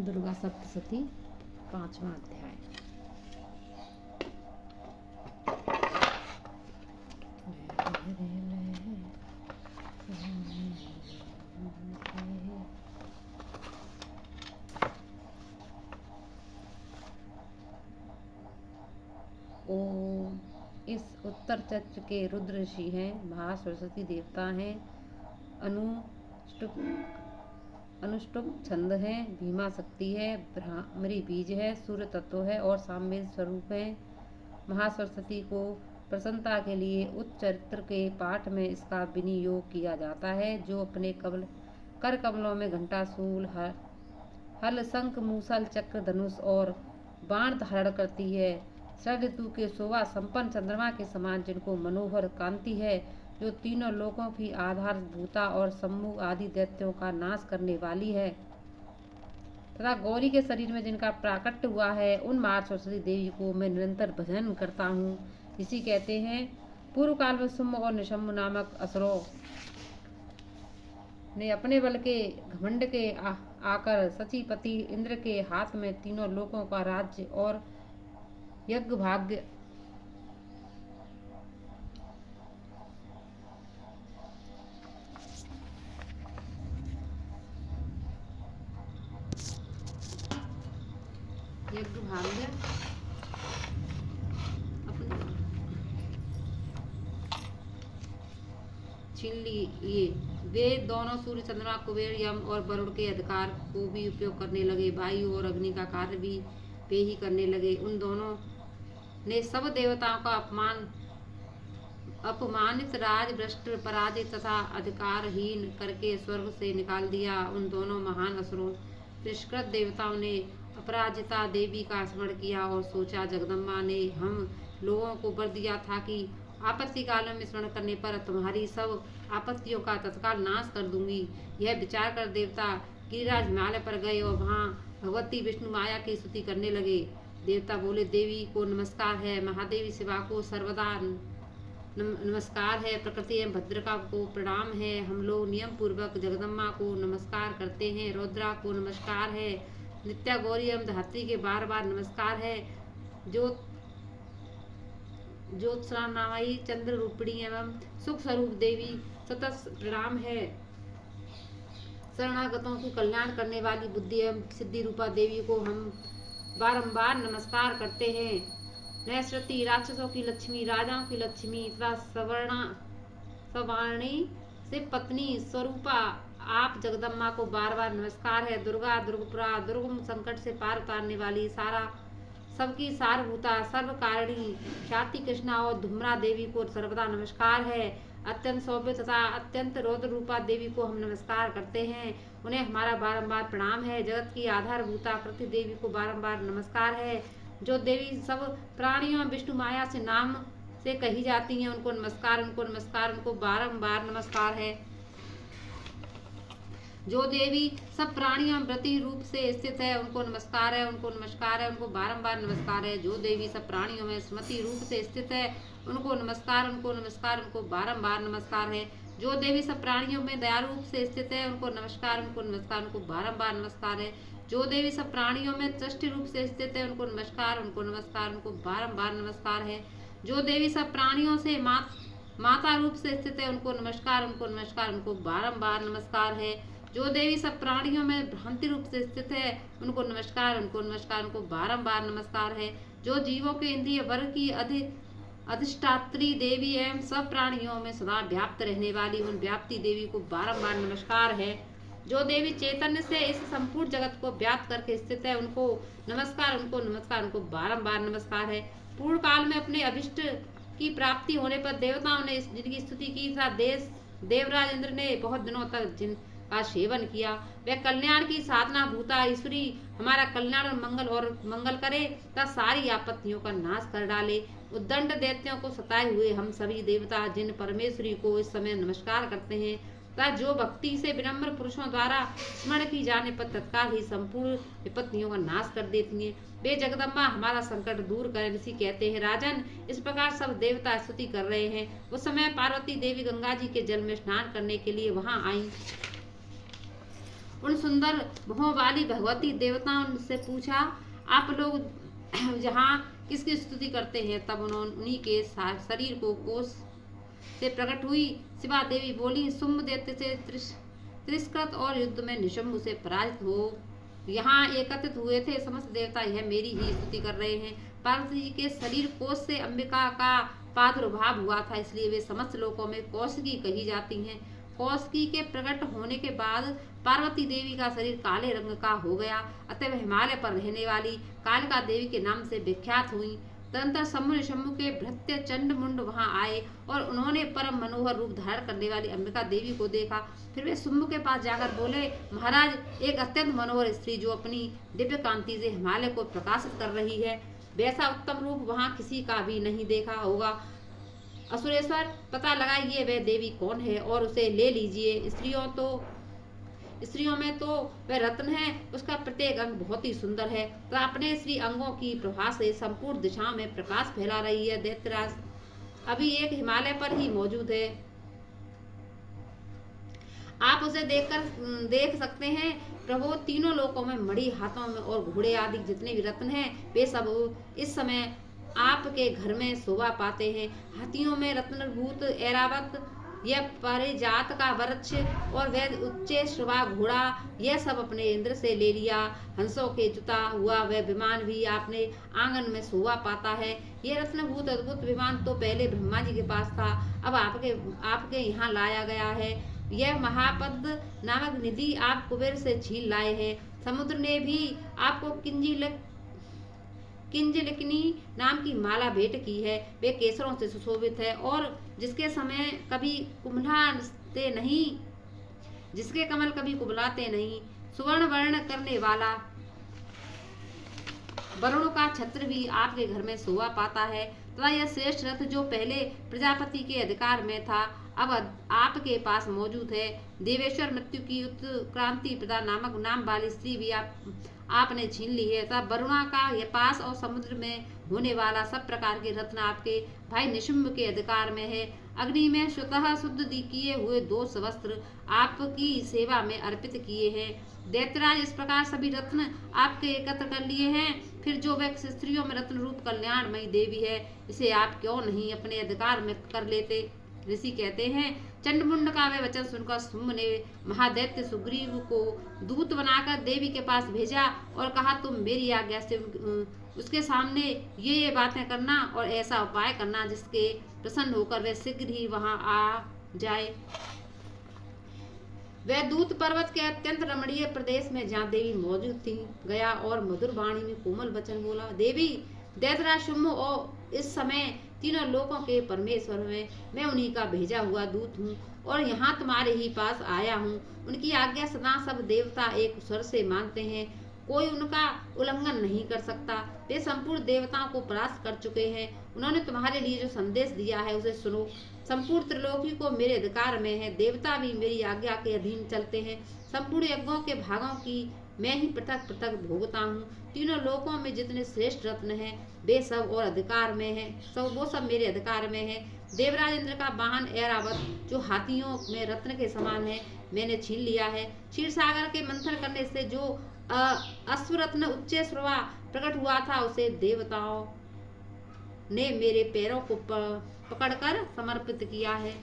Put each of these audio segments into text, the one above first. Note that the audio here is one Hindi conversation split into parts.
दुर्गा सप्तशती 5वां अध्याय। ओम। इस उत्तर चक्र के रुद्र ऋषि हैं, महासरस्वती देवता हैं, अनुष्टुप छंद है, भीमा शक्ति है, भ्रामरी बीज है, सूर्य तत्व है और सामवेद स्वरूप है। महासरस्वती को प्रसन्नता के लिए उच्च चरित्र के पाठ में इसका विनियोग किया जाता है, जो अपने कर कमलों में घंटासूल, हल, शंख, मूसल, चक्र, धनुष और बाण धारण करती है। शरद ऋतु के शोभा संपन्न चंद्रमा के समान जिनको मनोहर कांति है, जो तीनों लोकों की आधारभूता और सम्मूह आदि दैत्यों का नाश करने वाली है, तथा गौरी के शरीर में जिनका प्राकट्य हुआ है, उन माँ सरस्वती देवी को मैं निरंतर भजन करता हूँ। इसी कहते हैं, पूर्व काल में शुम्भ और निशम्भ नामक असुरों ने अपने बल के घमंड के आकर सचीपति इंद्र के हाथ में तीनों लोकों का राज्य और यज्ञ भाग्य छीन लिए। वे दोनों सूर्य, चंद्रमा, कुबेर, यम और वरुण के अधिकार को भी उपयोग करने लगे। वायु और अग्नि का कार्य भी वे ही करने लगे। उन दोनों ने सब देवताओं का अपमानित राज भ्रष्ट, पराजित तथा अधिकारहीन करके स्वर्ग से निकाल दिया। उन दोनों महान असुरों तिरस्कृत देवताओं ने अपराजिता देवी का स्मरण किया और सोचा, जगदम्बा ने हम लोगों को वर दिया था कि आपत्ति कालों में स्मरण करने पर तुम्हारी सब आपत्तियों का तत्काल नाश कर दूंगी। यह विचार कर देवता गिरिराज हिमालय पर गए और वहाँ भगवती विष्णु माया की स्तुति करने लगे। देवता बोले, देवी को नमस्कार है, महादेवी शिवा को सर्वदा नमस्कार है, प्रकृति एवं भद्रका को प्रणाम है। हम लोग नियम पूर्वक जगदम्बा को नमस्कार करते हैं। रुद्रा को नमस्कार है, नित्या गौरी एवं धात्री के बार बार नमस्कार है। ज्योत्सनामयी चंद्र रूपिणी एवं सुख स्वरूप देवी सतत प्रणाम है। शरणागतों की कल्याण करने वाली बुद्धि एवं सिद्धि रूपा देवी को हम बारंबार नमस्कार करते हैं। नैश्रति राक्षसों की लक्ष्मी, राजाओं की लक्ष्मी तथा सवर्णी से पत्नी स्वरूपा आप जगदम्बा को बार बार नमस्कार है। दुर्गा, दुर्गपुरा, दुर्गम संकट से पार उतारने वाली, सबकी सारभूता, सर्व कारिणी ख्याति कृष्णा और धूम्रा देवी को सर्वदा नमस्कार है। अत्यंत सौम्य तथा अत्यंत रौद्र रूपा देवी को हम नमस्कार करते हैं, उन्हें हमारा बारंबार प्रणाम है। जगत की आधारभूता कृति देवी को बारंबार नमस्कार है। जो देवी सब प्राणियों विष्णु माया से नाम से कही जाती हैं, उनको नमस्कार, उनको नमस्कार, उनको बारंबार नमस्कार है। जो देवी सब प्राणियों व्रती रूप से स्थित है, उनको नमस्कार है, उनको नमस्कार है, उनको बारंबार नमस्कार है। जो देवी सब प्राणियों में स्मृति रूप से स्थित है, उनको नमस्कार, उनको नमस्कार, उनको बारंबार नमस्कार है। जो देवी सब प्राणियों में दया रूप से स्थित है, उनको नमस्कार, उनको नमस्कार, उनको बारंबार नमस्कार है। जो देवी सब प्राणियों में दृष्टि रूप से स्थित है, उनको नमस्कार, उनको नमस्कार, उनको बारंबार नमस्कार है। जो देवी सब प्राणियों से माता रूप से स्थित है, उनको नमस्कार, उनको नमस्कार, उनको बारंबार नमस्कार है। जो देवी सब प्राणियों में भ्रांति रूप से स्थित है, उनको नमस्कार, उनको नमस्कार, उनको बारंबार नमस्कार है। जो जीवों के इंद्रिय वर्ग की अधिष्ठात्री देवी एवं सब प्राणियों में सदा व्याप्त रहने वाली उन व्याप्ति देवी को बारंबार नमस्कार है। जो देवी चैतन्य से इस संपूर्ण जगत को व्याप्त करके स्थित है, उनको नमस्कार, उनको नमस्कार, उनको बारंबार नमस्कार है। पूर्ण काल में अपने अभिष्ट की प्राप्ति होने पर देवताओं ने जिनकी स्तुति की था, देवराज इंद्र ने बहुत दिनों तक जिनका सेवन किया, वह कल्याण की साधना भूता ईश्वरी हमारा कल्याण और मंगल करे तथा सारी आपत्तियों का नाश कर डाले। उद्दंड दैत्यों को सताए हुए हम सभी देवता जिन परमेश्वरी को इस समय नमस्कार करते हैं, तथा जो भक्ति से विनम्र पुरुषों द्वारा स्मरण की जाने पर तत्काल ही संपूर्ण विपत्तियों का नाश कर देती हैं, वे जगदम्बा हमारा संकट दूर करें। ऋषि कहते हैं, राजन, इस प्रकार सब देवता स्तुति कर रहे हैं। उस समय पार्वती देवी गंगा जी के जल में स्नान करने के लिए वहां आई। उन सुंदर मुहों वाली भगवती देवताओं से पूछा, आप लोग जहाँ किसकी स्तुति करते हैं? तब उन्होंने उन्हीं के शरीर को कोष से प्रकट हुई। शिवा देवी बोली, शुंभ दैत्य से तिरस्कृत और युद्ध में निशंभु से पराजित हो यहाँ एकत्रित हुए थे। समस्त देवता यह मेरी ही स्तुति कर रहे हैं। पार्वती जी के शरीर कोष से अंबिका का प्रादुर्भाव हुआ था, इसलिए वे समस्त लोकों में कौशिकी कही जाती हैं। कौशिकी के प्रकट होने के बाद पार्वती देवी का शरीर काले रंग का हो गया, अतः हिमालय पर रहने वाली कालिका देवी के नाम से विख्यात हुई। तदंतर शंभु के भृत्य चंड मुंड वहां आए और उन्होंने परम मनोहर रूप धारण करने वाली अंबिका देवी को देखा। फिर वे शुंभु के पास जाकर बोले, महाराज, एक अत्यंत मनोहर स्त्री जो अपनी दिव्य कांति से हिमालय को प्रकाशित कर रही है, वैसा उत्तम रूप वहां किसी का भी नहीं देखा होगा। असुरेश्वर, पता लगाइए वह देवी कौन है और उसे ले लीजिए। स्त्रियों में तो वह रत्न है, उसका प्रत्येक अंग बहुत ही सुंदर है तो अपने श्री अंगों की प्रभा से संपूर्ण दिशाओं में प्रकाश फैला रही है। दैत्यराज अभी एक हिमालय पर ही मौजूद है, आप उसे देख सकते हैं। प्रभु, तीनों लोकों में मणि, हाथों में और घोड़े आदि जितने भी रत्न हैं, वे सब इस समय आपके घर में शोभा पाते हैं। हाथियों में रत्नभूत ऐरावत, यह पारिजात का वृक्ष और वह उच्च श्रवा घोड़ा, यह सब अपने इंद्र से ले लिया। हंसों के जुता हुआ वह विमान भी आपने आंगन में शोभा पाता है। यह रत्नभूत अद्भुत विमान तो पहले ब्रह्मा जी के पास था, अब आपके यहाँ लाया गया है। यह महापद नामक निधि आप कुबेर से छीन लाए हैं। समुद्र ने भी आपको किंजलिकनी नाम की माला भेंट की है, वे केसरों से सुशोभित है और जिसके कमल कभी कुबलाते नहीं। सुवर्ण वर्ण करने वाला वरुणों का छत्र भी आपके घर में शोभा पाता है तथा यह श्रेष्ठ रथ जो पहले प्रजापति के अधिकार में था, अब आपके पास मौजूद है। देवेश्वर मृत्यु की उत्क्रांति प्रदा नामक नाम वाली स्त्री भी आपने छीन ली है तथा वरुणा का यह पास और समुद्र में होने वाला सब प्रकार के रत्न आपके भाई निशुंभ के अधिकार में है। अग्नि में स्वतः शुद्ध किए हुए 2 वस्त्र आपकी सेवा में अर्पित किए हैं। दैत्यराज, इस प्रकार सभी रत्न आपके एकत्र कर लिए हैं, फिर जो वह स्त्रियों में रत्न रूप कल्याणमयी देवी है, इसे आप क्यों नहीं अपने अधिकार में कर लेते? ऋषि कहते हैं, चंडमुंड का वह वचन सुनकर शुंभ ने महादैत्य सुग्रीव को दूत बनाकर देवी के पास भेजा और कहा, तुम मेरी आज्ञा से उसके सामने ये बातें करना और ऐसा उपाय करना जिसके प्रसन्न होकर वह शीघ्र ही वहां आ जाए। वह दूत पर्वत के अत्यंत रमणीय प्रदेश में जहाँ देवी मौजूद थी गया और मधुर वाणी में कोमल वचन बोला, देवी, दैत्यराज शुंभ और इस समय तीनों लोकों के परमेश्वर में मैं उन्हीं का भेजा हुआ दूत हूँ और यहाँ तुम्हारे ही पास आया हूँ। उनकी आज्ञा सदा सब देवता एक स्वर से मानते हैं, कोई उनका उल्लंघन नहीं कर सकता। वे संपूर्ण देवताओं को परास्त कर चुके हैं। उन्होंने तुम्हारे लिए जो संदेश दिया है उसे सुनो। संपूर्ण त्रिलोकी को मेरे अधिकार में है, देवता भी मेरी आज्ञा के अधीन चलते हैं। संपूर्ण यज्ञों के भागों की मैं ही पृथक पृथक भोगता हूँ। तीनों लोकों में जितने श्रेष्ठ रत्न हैं वे सब और अधिकार में है, वो सब मेरे अधिकार में है। देवराज इंद्र का वाहन ऐरावत जो हाथियों में रत्न के समान है, मैंने छीन लिया है। क्षीर सागर के मंथन करने से जो अश्वरत्न उच्च श्रवा प्रकट हुआ था उसे देवताओं ने मेरे पैरों को पकड़कर समर्पित किया है।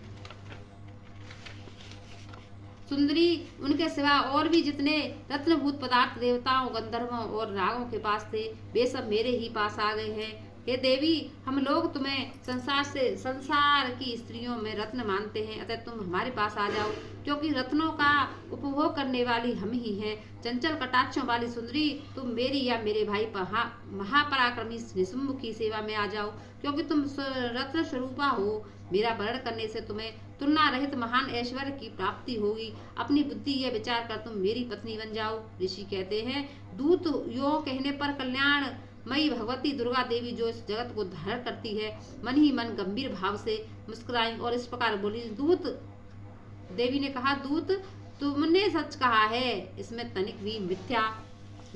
सुंदरी, उनके सिवा और भी जितने रत्नभूत पदार्थ देवताओं, गंधर्वों और नागों के पास थे वे सब मेरे ही पास आ गए हैं। हे देवी, हम लोग तुम्हें संसार की स्त्रियों में रत्न मानते हैं, अतः तुम हमारे पास आ जाओ, क्योंकि रत्नों का उपभोग करने वाली हम ही हैं। चंचल कटाक्षों वाली सुंदरी, तुम मेरी या मेरे भाई महापराक्रमी निशुंभ की सेवा में आ जाओ, क्योंकि तुम रत्न स्वरूपा हो। मेरा वर्ण करने से तुम्हें तुलना रहित महान ऐश्वर्य की प्राप्ति होगी। अपनी बुद्धि यह विचार कर तुम मेरी पत्नी बन जाओ। ऋषि कहते हैं, दूत यो कहने पर कल्याण मई भगवती दुर्गा देवी जो इस जगत को धारण करती है, मन ही मन गंभीर भाव से मुस्कुराई और इस प्रकार बोली। देवी ने कहा, दूत, तुमने सच कहा है, इसमें तनिक भी मिथ्या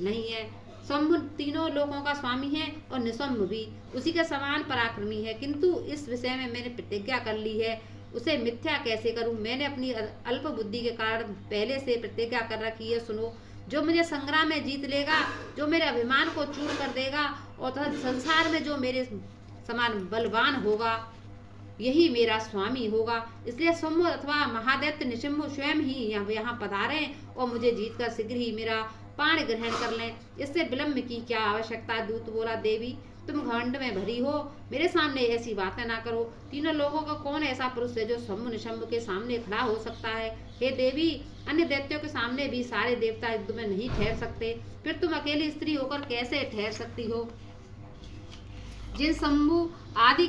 नहीं है। शंभु तीनों लोगों का स्वामी है और निशंभ भी उसी के समान पराक्रमी है, किंतु इस विषय में मैंने प्रतिज्ञा कर ली है उसे मिथ्या कैसे करूं। मैंने अपनी अल्प बुद्धि के कारण पहले से प्रतिज्ञा कर रखी है। सुनो, जो मुझे संग्राम में जीत लेगा, जो मेरे अभिमान को चूर कर देगा और संसार में जो मेरे समान बलवान होगा, यही मेरा स्वामी होगा। इसलिए शंभु अथवा महादैत्य निशंभु स्वयं ही यहाँ पधारे और मुझे जीतकर शीघ्र ही मेरा प्राण ग्रहण कर लें। इससे विलम्ब की क्या आवश्यकता है। दूत बोला, देवी तुम घमंड में भरी हो, मेरे सामने ऐसी बातें ना करो। तीनों लोगों का कौन ऐसा पुरुष है जो शंभु निशंभु के सामने खड़ा हो सकता है। हे देवी, अन्य दैत्यों के सामने भी सारे देवता युद्ध में नहीं ठहर सकते, फिर तुम अकेली स्त्री होकर कैसे ठहर सकती हो। जिन शंभु आदि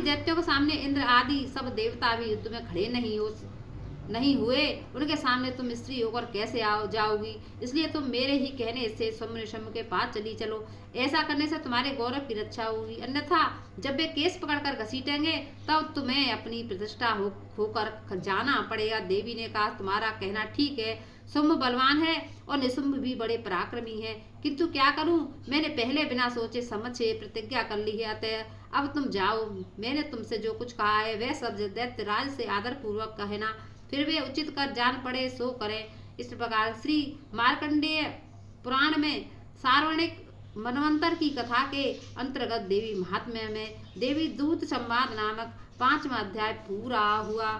दैत्यों के सामने इंद्र आदि सब देवता भी युद्ध में खड़े नहीं हुए, उनके सामने तुम स्त्री होकर कैसे जाओगी। इसलिए तुम मेरे ही कहने से शंभु निशंभु के पास चली चलो। ऐसा करने से तुम्हारे गौरव की रक्षा होगी, अन्यथा जब वे केस पकड़कर घसीटेंगे तब तुम्हें अपनी प्रतिष्ठा होकर जाना पड़ेगा। देवी ने कहा, तुम्हारा कहना ठीक है। शंभु बलवान है और निशंभु भी बड़े पराक्रमी है, किंतु क्या करूं, मैंने पहले बिना सोचे समझे प्रतिज्ञा कर ली है। अतः अब तुम जाओ। मैंने तुमसे जो कुछ कहा है वह सब दैत्यराज से आदर पूर्वक कहना, फिर वे उचित कर जान पड़े सो करें। इस प्रकार श्री मार्कंडेय पुराण में सार्वणिक मनवंतर की कथा के अंतर्गत देवी महात्म्य में देवी दूत संवाद नामक 5वां अध्याय पूरा हुआ।